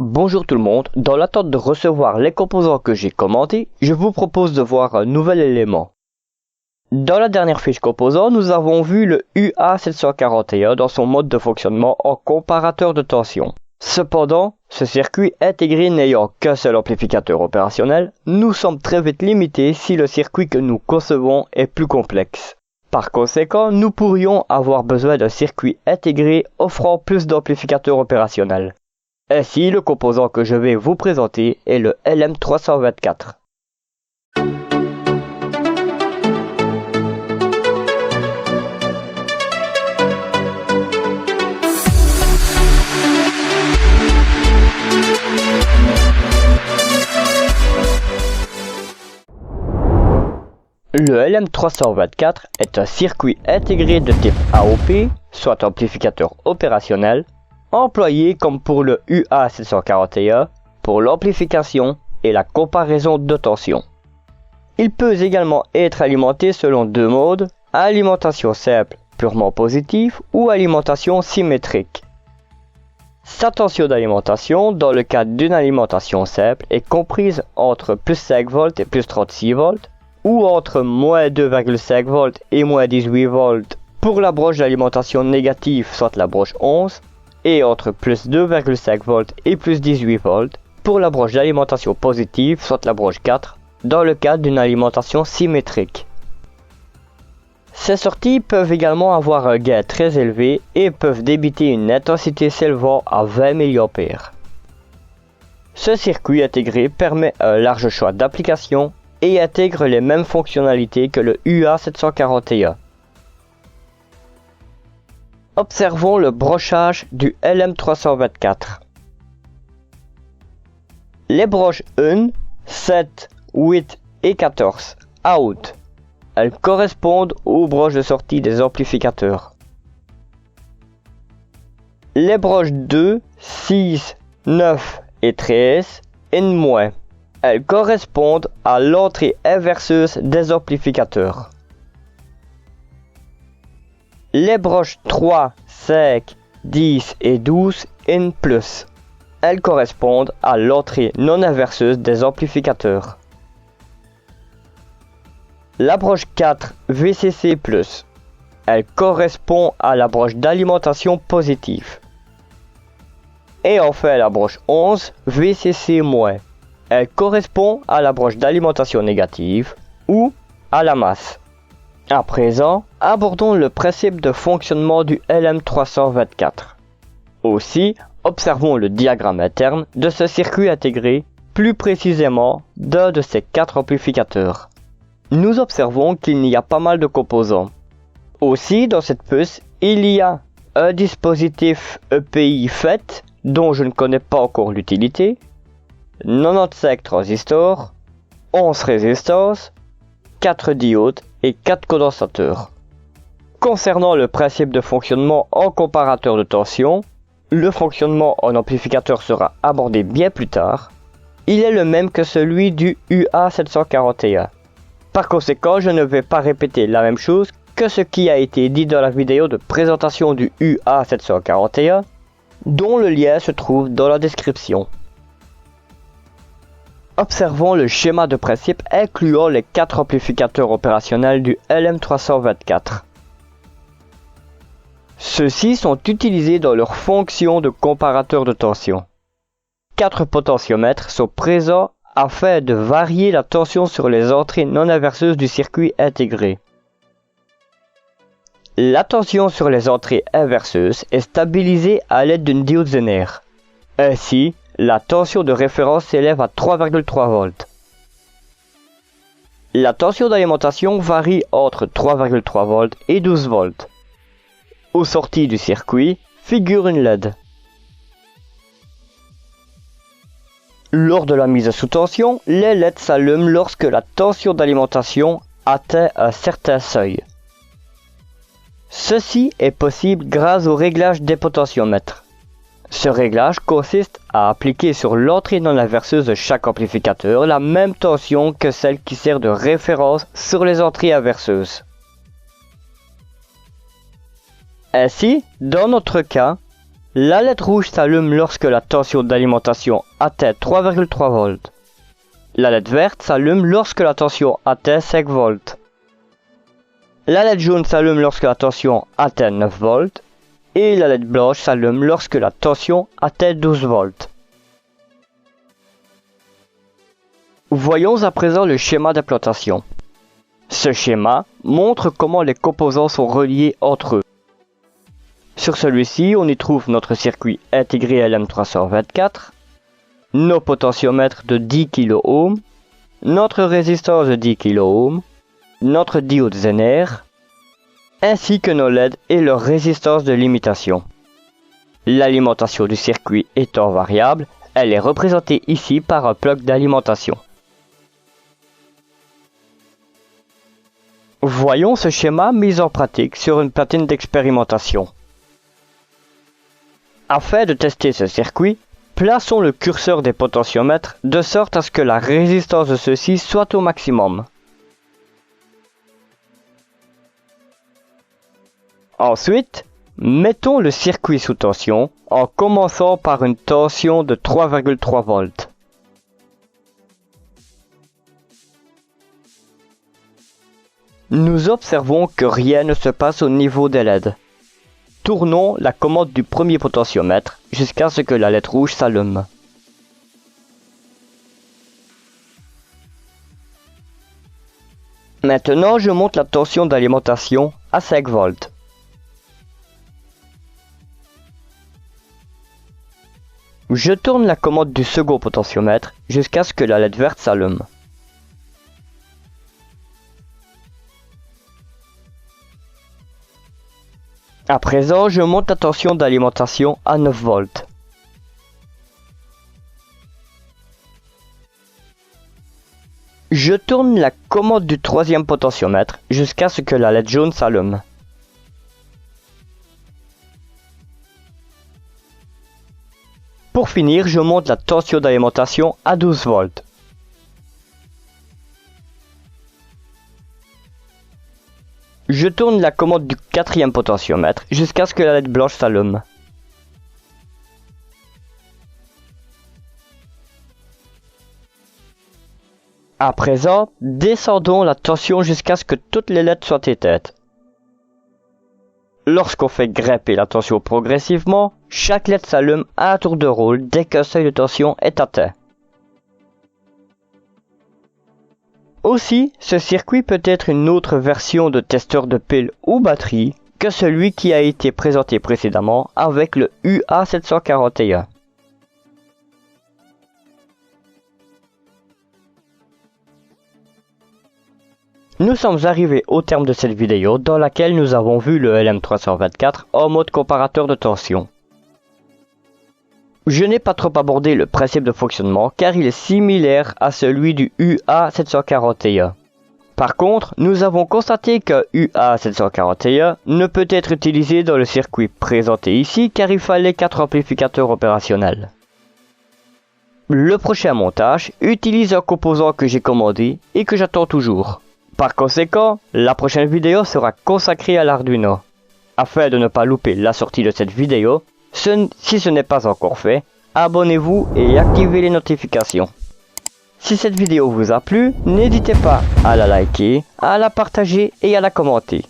Bonjour tout le monde, dans l'attente de recevoir les composants que j'ai commandés, je vous propose de voir un nouvel élément. Dans la dernière fiche composants, nous avons vu le UA741 dans son mode de fonctionnement en comparateur de tension. Cependant, ce circuit intégré n'ayant qu'un seul amplificateur opérationnel, nous sommes très vite limités si le circuit que nous concevons est plus complexe. Par conséquent, nous pourrions avoir besoin d'un circuit intégré offrant plus d'amplificateurs opérationnels. Ainsi, le composant que je vais vous présenter est le LM324. Le LM324 est un circuit intégré de type AOP, soit amplificateur opérationnel, employé comme pour le UA741 pour l'amplification et la comparaison de tension. Il peut également être alimenté selon deux modes, alimentation simple purement positive ou alimentation symétrique. Sa tension d'alimentation dans le cas d'une alimentation simple est comprise entre plus 5 volts et plus 36 volts ou entre moins 2,5 volts et moins 18 volts pour la broche d'alimentation négative, soit la broche 11, et entre plus 2,5 volts et plus 18 volts pour la broche d'alimentation positive, soit la broche 4, dans le cas d'une alimentation symétrique. Ces sorties peuvent également avoir un gain très élevé et peuvent débiter une intensité s'élevant à 20 mA. Ce circuit intégré permet un large choix d'applications et intègre les mêmes fonctionnalités que le UA741. Observons le brochage du LM324. Les broches 1, 7, 8 et 14 out. Elles correspondent aux broches de sortie des amplificateurs. Les broches 2, 6, 9 et 13 in-. Elles correspondent à l'entrée inverseuse des amplificateurs. Les broches 3, 5, 10 et 12 in+. Elles correspondent à l'entrée non inverseuse des amplificateurs. La broche 4 VCC+, elle correspond à la broche d'alimentation positive. Et enfin la broche 11 VCC-, elle correspond à la broche d'alimentation négative ou à la masse. À présent, abordons le principe de fonctionnement du LM324. Aussi, observons le diagramme interne de ce circuit intégré, plus précisément d'un de ces 4 amplificateurs. Nous observons qu'il y a pas mal de composants. Aussi, dans cette puce, il y a un dispositif EPI FET, dont je ne connais pas encore l'utilité, 95 transistors, 11 résistances, 4 diodes et 4 condensateurs. Concernant le principe de fonctionnement en comparateur de tension, le fonctionnement en amplificateur sera abordé bien plus tard. Il est le même que celui du UA741. Par conséquent, je ne vais pas répéter la même chose que ce qui a été dit dans la vidéo de présentation du UA741, dont le lien se trouve dans la description. Observons le schéma de principe incluant les 4 amplificateurs opérationnels du LM324. Ceux-ci sont utilisés dans leur fonction de comparateur de tension. 4 potentiomètres sont présents afin de varier la tension sur les entrées non inverseuses du circuit intégré. La tension sur les entrées inverseuses est stabilisée à l'aide d'une diode Zener. Ainsi, la tension de référence s'élève à 3,3 volts. La tension d'alimentation varie entre 3,3 volts et 12 volts. Aux sorties du circuit figure une LED. Lors de la mise sous tension, les LED s'allument lorsque la tension d'alimentation atteint un certain seuil. Ceci est possible grâce au réglage des potentiomètres. Ce réglage consiste à appliquer sur l'entrée non inverseuse de chaque amplificateur la même tension que celle qui sert de référence sur les entrées inverseuses. Ainsi, dans notre cas, La LED rouge s'allume lorsque la tension d'alimentation atteint 3,3 volts. La LED verte s'allume lorsque la tension atteint 5 volts. La LED jaune s'allume lorsque la tension atteint 9 volts. Et la LED blanche s'allume lorsque la tension atteint 12 volts. Voyons à présent le schéma d'implantation. Ce schéma montre comment les composants sont reliés entre eux. Sur celui-ci, on y trouve notre circuit intégré LM324, nos potentiomètres de 10 kΩ, notre résistance de 10 kΩ, notre diode Zener, ainsi que nos LED et leur résistance de limitation. L'alimentation du circuit étant variable, elle est représentée ici par un plug d'alimentation. Voyons ce schéma mis en pratique sur une platine d'expérimentation. Afin de tester ce circuit, plaçons le curseur des potentiomètres de sorte à ce que la résistance de ceux-ci soit au maximum. Ensuite, mettons le circuit sous tension en commençant par une tension de 3,3 volts. Nous observons que rien ne se passe au niveau des LED. Tournons la commande du premier potentiomètre jusqu'à ce que la LED rouge s'allume. Maintenant, je monte la tension d'alimentation à 5 volts. Je tourne la commande du second potentiomètre jusqu'à ce que la LED verte s'allume. À présent, je monte la tension d'alimentation à 9 volts. Je tourne la commande du troisième potentiomètre jusqu'à ce que la LED jaune s'allume. Pour finir, je monte la tension d'alimentation à 12 volts. Je tourne la commande du quatrième potentiomètre jusqu'à ce que la LED blanche s'allume. À présent, descendons la tension jusqu'à ce que toutes les LED soient éteintes. Lorsqu'on fait grimper la tension progressivement, chaque LED s'allume à tour de rôle dès qu'un seuil de tension est atteint. Aussi, ce circuit peut être une autre version de testeur de pile ou batterie que celui qui a été présenté précédemment avec le UA741. Nous sommes arrivés au terme de cette vidéo dans laquelle nous avons vu le LM324 en mode comparateur de tension. Je n'ai pas trop abordé le principe de fonctionnement car il est similaire à celui du UA741. Par contre, nous avons constaté que UA741 ne peut être utilisé dans le circuit présenté ici car il fallait 4 amplificateurs opérationnels. Le prochain montage utilise un composant que j'ai commandé et que j'attends toujours. Par conséquent, la prochaine vidéo sera consacrée à l'Arduino. Afin de ne pas louper la sortie de cette vidéo, si ce n'est pas encore fait, abonnez-vous et activez les notifications. Si cette vidéo vous a plu, n'hésitez pas à la liker, à la partager et à la commenter.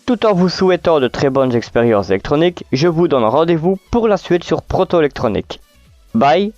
Tout en vous souhaitant de très bonnes expériences électroniques, je vous donne rendez-vous pour la suite sur Proto Electronic. Bye!